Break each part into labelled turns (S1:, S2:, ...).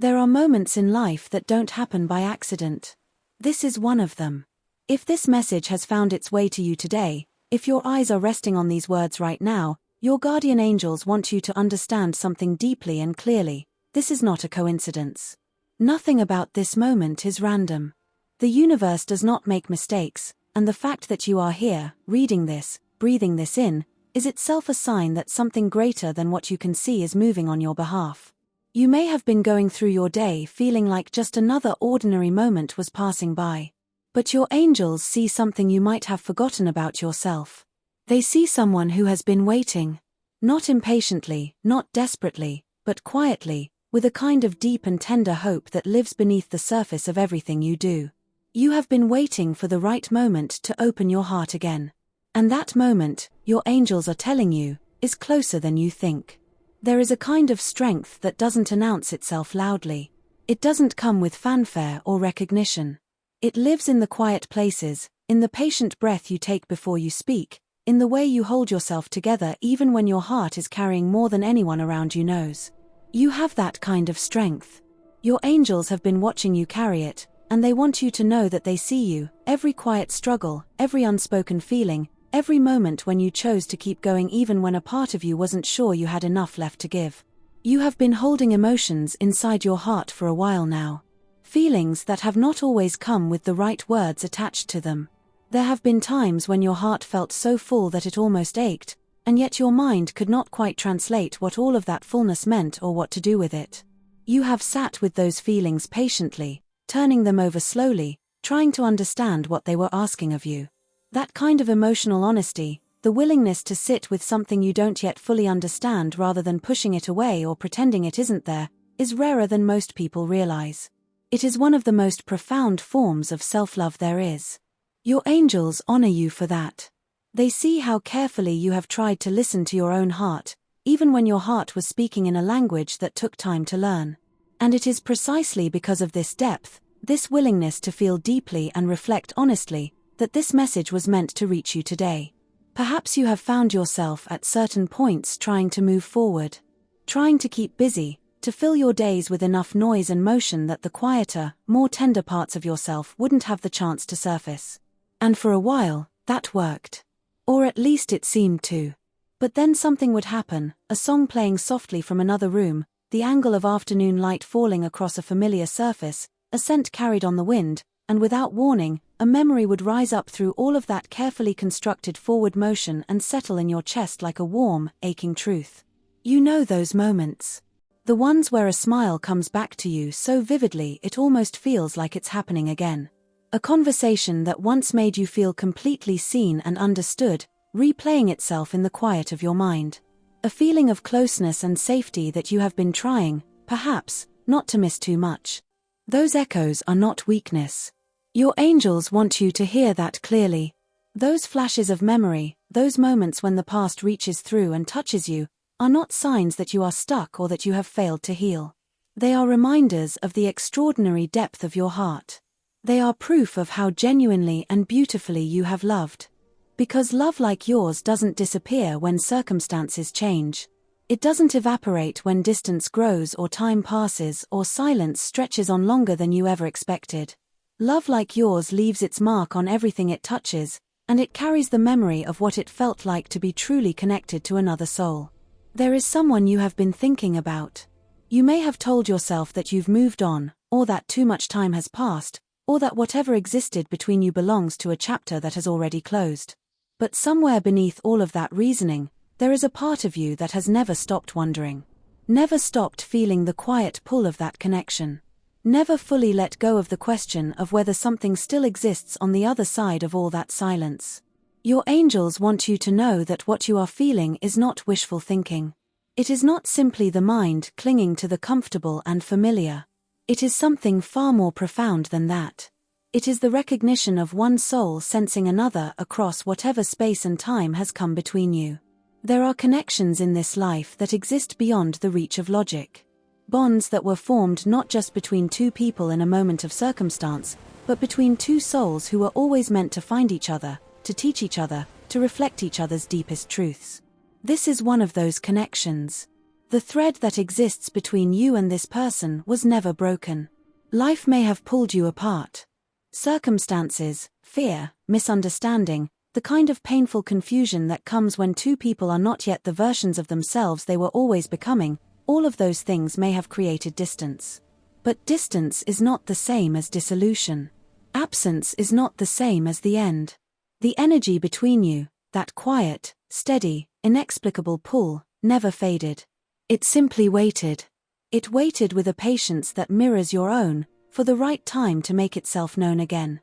S1: There are moments in life that don't happen by accident. This is one of them. If this message has found its way to you today, if your eyes are resting on these words right now, your guardian angels want you to understand something deeply and clearly. This is not a coincidence. Nothing about this moment is random. The universe does not make mistakes, and the fact that you are here, reading this, breathing this in, is itself a sign that something greater than what you can see is moving on your behalf. You may have been going through your day feeling like just another ordinary moment was passing by. But your angels see something you might have forgotten about yourself. They see someone who has been waiting. Not impatiently, not desperately, but quietly, with a kind of deep and tender hope that lives beneath the surface of everything you do. You have been waiting for the right moment to open your heart again. And that moment, your angels are telling you, is closer than you think. There is a kind of strength that doesn't announce itself loudly. It doesn't come with fanfare or recognition. It lives in the quiet places, in the patient breath you take before you speak, in the way you hold yourself together even when your heart is carrying more than anyone around you knows. You have that kind of strength. Your angels have been watching you carry it, and they want you to know that they see you, every quiet struggle, every unspoken feeling, every moment when you chose to keep going even when a part of you wasn't sure you had enough left to give. You have been holding emotions inside your heart for a while now. Feelings that have not always come with the right words attached to them. There have been times when your heart felt so full that it almost ached, and yet your mind could not quite translate what all of that fullness meant or what to do with it. You have sat with those feelings patiently, turning them over slowly, trying to understand what they were asking of you. That kind of emotional honesty, the willingness to sit with something you don't yet fully understand rather than pushing it away or pretending it isn't there, is rarer than most people realize. It is one of the most profound forms of self-love there is. Your angels honor you for that. They see how carefully you have tried to listen to your own heart, even when your heart was speaking in a language that took time to learn. And it is precisely because of this depth, this willingness to feel deeply and reflect honestly, that this message was meant to reach you today. Perhaps you have found yourself at certain points trying to move forward, trying to keep busy, to fill your days with enough noise and motion that the quieter, more tender parts of yourself wouldn't have the chance to surface. And for a while, that worked. Or at least it seemed to. But then something would happen, a song playing softly from another room, the angle of afternoon light falling across a familiar surface, a scent carried on the wind, and without warning, a memory would rise up through all of that carefully constructed forward motion and settle in your chest like a warm, aching truth. You know those moments. The ones where a smile comes back to you so vividly it almost feels like it's happening again. A conversation that once made you feel completely seen and understood, replaying itself in the quiet of your mind. A feeling of closeness and safety that you have been trying, perhaps, not to miss too much. Those echoes are not weakness. Your angels want you to hear that clearly. Those flashes of memory, those moments when the past reaches through and touches you, are not signs that you are stuck or that you have failed to heal. They are reminders of the extraordinary depth of your heart. They are proof of how genuinely and beautifully you have loved. Because love like yours doesn't disappear when circumstances change. It doesn't evaporate when distance grows or time passes or silence stretches on longer than you ever expected. Love like yours leaves its mark on everything it touches, and it carries the memory of what it felt like to be truly connected to another soul. There is someone you have been thinking about. You may have told yourself that you've moved on, or that too much time has passed, or that whatever existed between you belongs to a chapter that has already closed. But somewhere beneath all of that reasoning, there is a part of you that has never stopped wondering. Never stopped feeling the quiet pull of that connection. Never fully let go of the question of whether something still exists on the other side of all that silence. Your angels want you to know that what you are feeling is not wishful thinking. It is not simply the mind clinging to the comfortable and familiar. It is something far more profound than that. It is the recognition of one soul sensing another across whatever space and time has come between you. There are connections in this life that exist beyond the reach of logic. Bonds that were formed not just between two people in a moment of circumstance, but between two souls who were always meant to find each other, to teach each other, to reflect each other's deepest truths. This is one of those connections. The thread that exists between you and this person was never broken. Life may have pulled you apart. Circumstances, fear, misunderstanding, the kind of painful confusion that comes when two people are not yet the versions of themselves they were always becoming, all of those things may have created distance. But distance is not the same as dissolution. Absence is not the same as the end. The energy between you, that quiet, steady, inexplicable pull, never faded. It simply waited. It waited with a patience that mirrors your own, for the right time to make itself known again.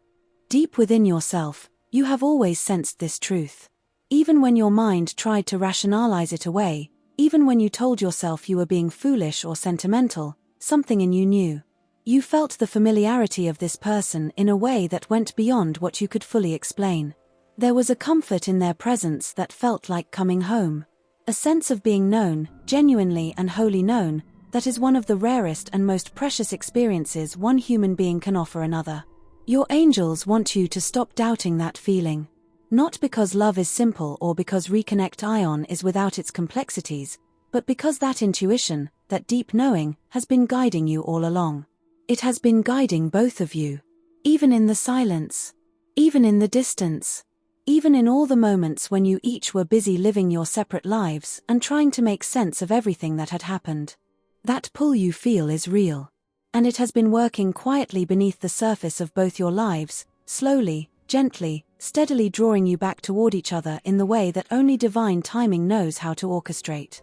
S1: Deep within yourself, you have always sensed this truth. Even when your mind tried to rationalize it away, even when you told yourself you were being foolish or sentimental, something in you knew. You felt the familiarity of this person in a way that went beyond what you could fully explain. There was a comfort in their presence that felt like coming home. A sense of being known, genuinely and wholly known, that is one of the rarest and most precious experiences one human being can offer another. Your angels want you to stop doubting that feeling. Not because love is simple or because Reconnect Ion is without its complexities, but because that intuition, that deep knowing, has been guiding you all along. It has been guiding both of you. Even in the silence. Even in the distance. Even in all the moments when you each were busy living your separate lives and trying to make sense of everything that had happened. That pull you feel is real. And it has been working quietly beneath the surface of both your lives, slowly, gently, steadily drawing you back toward each other in the way that only divine timing knows how to orchestrate.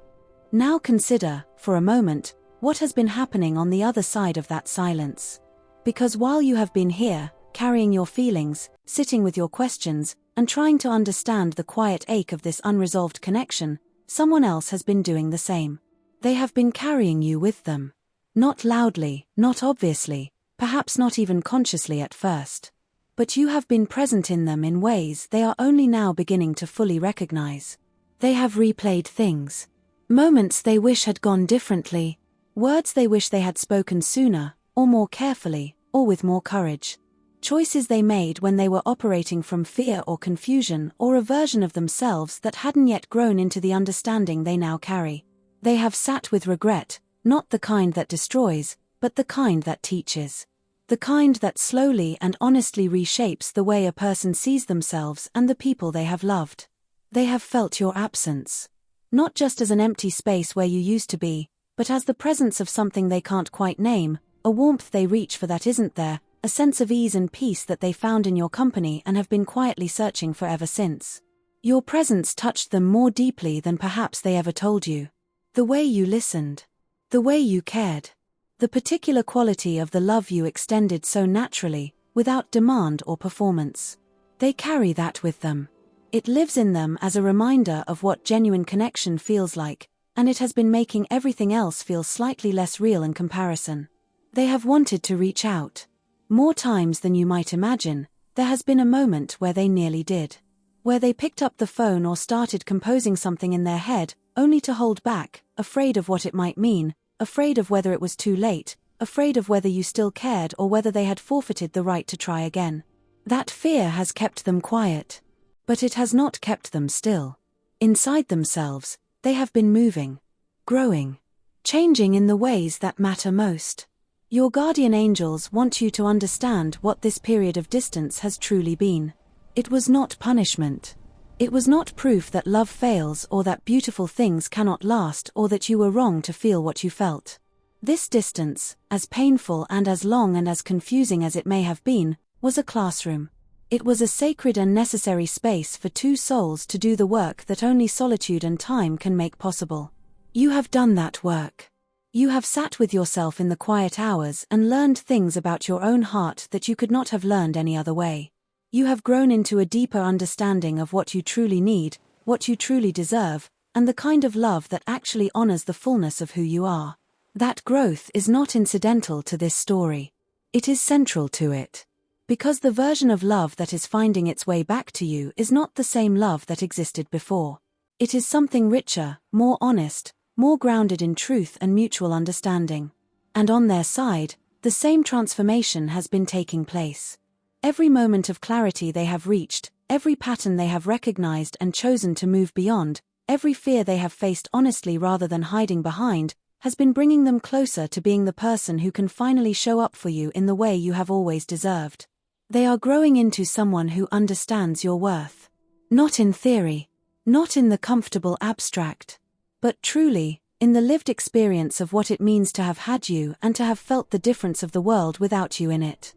S1: Now consider, for a moment, what has been happening on the other side of that silence. Because while you have been here, carrying your feelings, sitting with your questions, and trying to understand the quiet ache of this unresolved connection, someone else has been doing the same. They have been carrying you with them. Not loudly, not obviously, perhaps not even consciously at first. But you have been present in them in ways they are only now beginning to fully recognize. They have replayed things. Moments they wish had gone differently. Words they wish they had spoken sooner, or more carefully, or with more courage. Choices they made when they were operating from fear or confusion or a version of themselves that hadn't yet grown into the understanding they now carry. They have sat with regret, not the kind that destroys, but the kind that teaches. The kind that slowly and honestly reshapes the way a person sees themselves and the people they have loved. They have felt your absence. Not just as an empty space where you used to be, but as the presence of something they can't quite name, a warmth they reach for that isn't there, a sense of ease and peace that they found in your company and have been quietly searching for ever since. Your presence touched them more deeply than perhaps they ever told you. The way you listened. The way you cared. The particular quality of the love you extended so naturally, without demand or performance. They carry that with them. It lives in them as a reminder of what genuine connection feels like, and it has been making everything else feel slightly less real in comparison. They have wanted to reach out. More times than you might imagine, there has been a moment where they nearly did. Where they picked up the phone or started composing something in their head, only to hold back, afraid of what it might mean, afraid of whether it was too late, afraid of whether you still cared or whether they had forfeited the right to try again. That fear has kept them quiet. But it has not kept them still. Inside themselves, they have been moving, growing, changing in the ways that matter most. Your guardian angels want you to understand what this period of distance has truly been. It was not punishment. It was not proof that love fails or that beautiful things cannot last or that you were wrong to feel what you felt. This distance, as painful and as long and as confusing as it may have been, was a classroom. It was a sacred and necessary space for two souls to do the work that only solitude and time can make possible. You have done that work. You have sat with yourself in the quiet hours and learned things about your own heart that you could not have learned any other way. You have grown into a deeper understanding of what you truly need, what you truly deserve, and the kind of love that actually honors the fullness of who you are. That growth is not incidental to this story. It is central to it. Because the version of love that is finding its way back to you is not the same love that existed before. It is something richer, more honest, more grounded in truth and mutual understanding. And on their side, the same transformation has been taking place. Every moment of clarity they have reached, every pattern they have recognized and chosen to move beyond, every fear they have faced honestly rather than hiding behind, has been bringing them closer to being the person who can finally show up for you in the way you have always deserved. They are growing into someone who understands your worth. Not in theory, not in the comfortable abstract, but truly, in the lived experience of what it means to have had you and to have felt the difference of the world without you in it.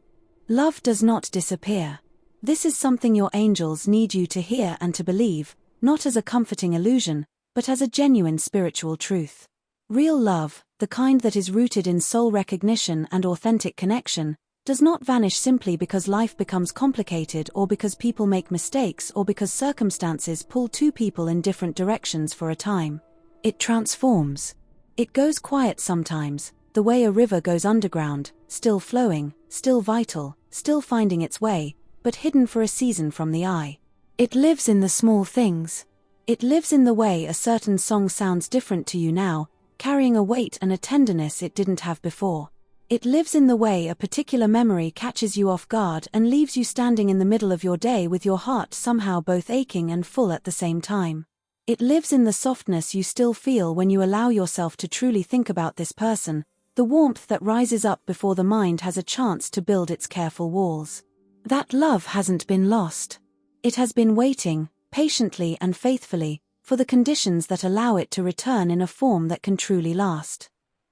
S1: Love does not disappear. This is something your angels need you to hear and to believe, not as a comforting illusion, but as a genuine spiritual truth. Real love, the kind that is rooted in soul recognition and authentic connection, does not vanish simply because life becomes complicated or because people make mistakes or because circumstances pull two people in different directions for a time. It transforms. It goes quiet sometimes, the way a river goes underground, still flowing, still vital, still finding its way, but hidden for a season from the eye. It lives in the small things. It lives in the way a certain song sounds different to you now, carrying a weight and a tenderness it didn't have before. It lives in the way a particular memory catches you off guard and leaves you standing in the middle of your day with your heart somehow both aching and full at the same time. It lives in the softness you still feel when you allow yourself to truly think about this person, the warmth that rises up before the mind has a chance to build its careful walls. That love hasn't been lost. It has been waiting, patiently and faithfully, for the conditions that allow it to return in a form that can truly last.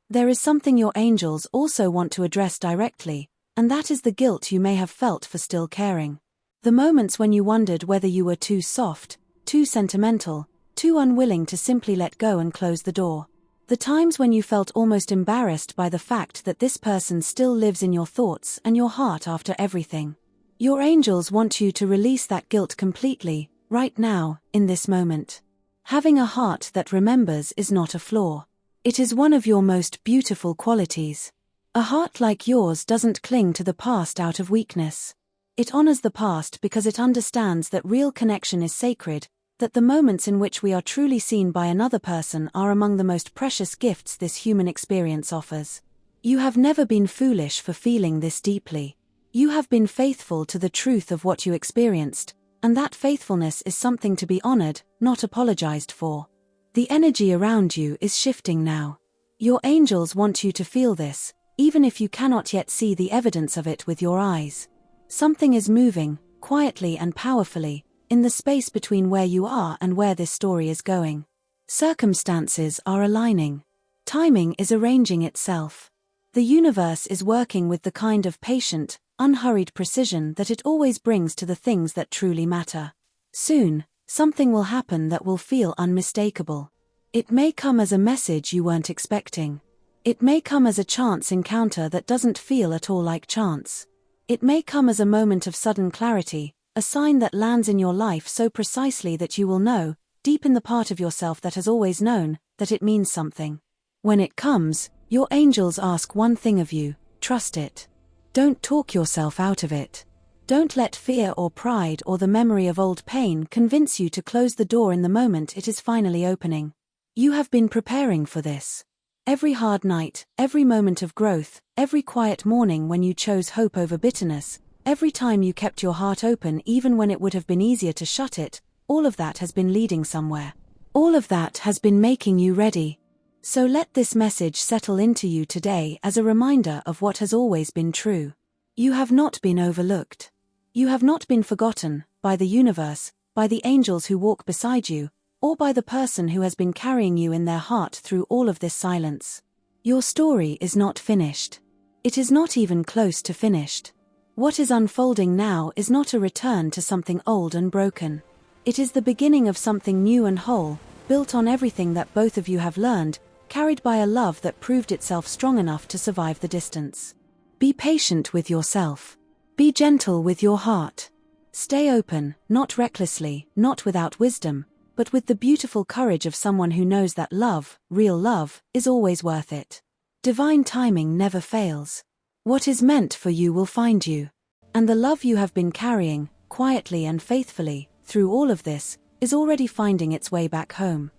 S1: There is something your angels also want to address directly, and that is the guilt you may have felt for still caring. The moments when you wondered whether you were too soft, too sentimental, too unwilling to simply let go and close the door. The times when you felt almost embarrassed by the fact that this person still lives in your thoughts and your heart after everything. Your angels want you to release that guilt completely, right now, in this moment. Having a heart that remembers is not a flaw. It is one of your most beautiful qualities. A heart like yours doesn't cling to the past out of weakness. It honors the past because it understands that real connection is sacred, that the moments in which we are truly seen by another person are among the most precious gifts this human experience offers. You have never been foolish for feeling this deeply. You have been faithful to the truth of what you experienced, and that faithfulness is something to be honored, not apologized for. The energy around you is shifting now. Your angels want you to feel this, even if you cannot yet see the evidence of it with your eyes. Something is moving, quietly and powerfully, in the space between where you are and where this story is going. Circumstances are aligning. Timing is arranging itself. The universe is working with the kind of patient, unhurried precision that it always brings to the things that truly matter. Soon, something will happen that will feel unmistakable. It may come as a message you weren't expecting. It may come as a chance encounter that doesn't feel at all like chance. It may come as a moment of sudden clarity, a sign that lands in your life so precisely that you will know, deep in the part of yourself that has always known, that it means something. When it comes, your angels ask one thing of you: trust it. Don't talk yourself out of it. Don't let fear or pride or the memory of old pain convince you to close the door in the moment it is finally opening. You have been preparing for this. Every hard night, every moment of growth, every quiet morning when you chose hope over bitterness, every time you kept your heart open even when it would have been easier to shut it, all of that has been leading somewhere. All of that has been making you ready. So let this message settle into you today as a reminder of what has always been true. You have not been overlooked. You have not been forgotten, by the universe, by the angels who walk beside you, or by the person who has been carrying you in their heart through all of this silence. Your story is not finished. It is not even close to finished. What is unfolding now is not a return to something old and broken. It is the beginning of something new and whole, built on everything that both of you have learned, carried by a love that proved itself strong enough to survive the distance. Be patient with yourself. Be gentle with your heart. Stay open, not recklessly, not without wisdom, but with the beautiful courage of someone who knows that love, real love, is always worth it. Divine timing never fails. What is meant for you will find you. And the love you have been carrying, quietly and faithfully, through all of this, is already finding its way back home.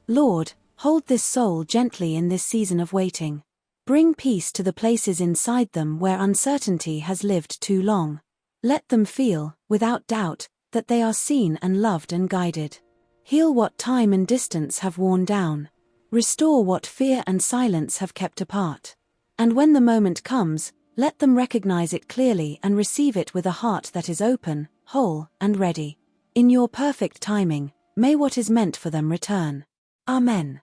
S1: Lord, hold this soul gently in this season of waiting. Bring peace to the places inside them where uncertainty has lived too long. Let them feel, without doubt, that they are seen and loved and guided. Heal what time and distance have worn down. Restore what fear and silence have kept apart. And when the moment comes, let them recognize it clearly and receive it with a heart that is open, whole, and ready. In your perfect timing, may what is meant for them return. Amen.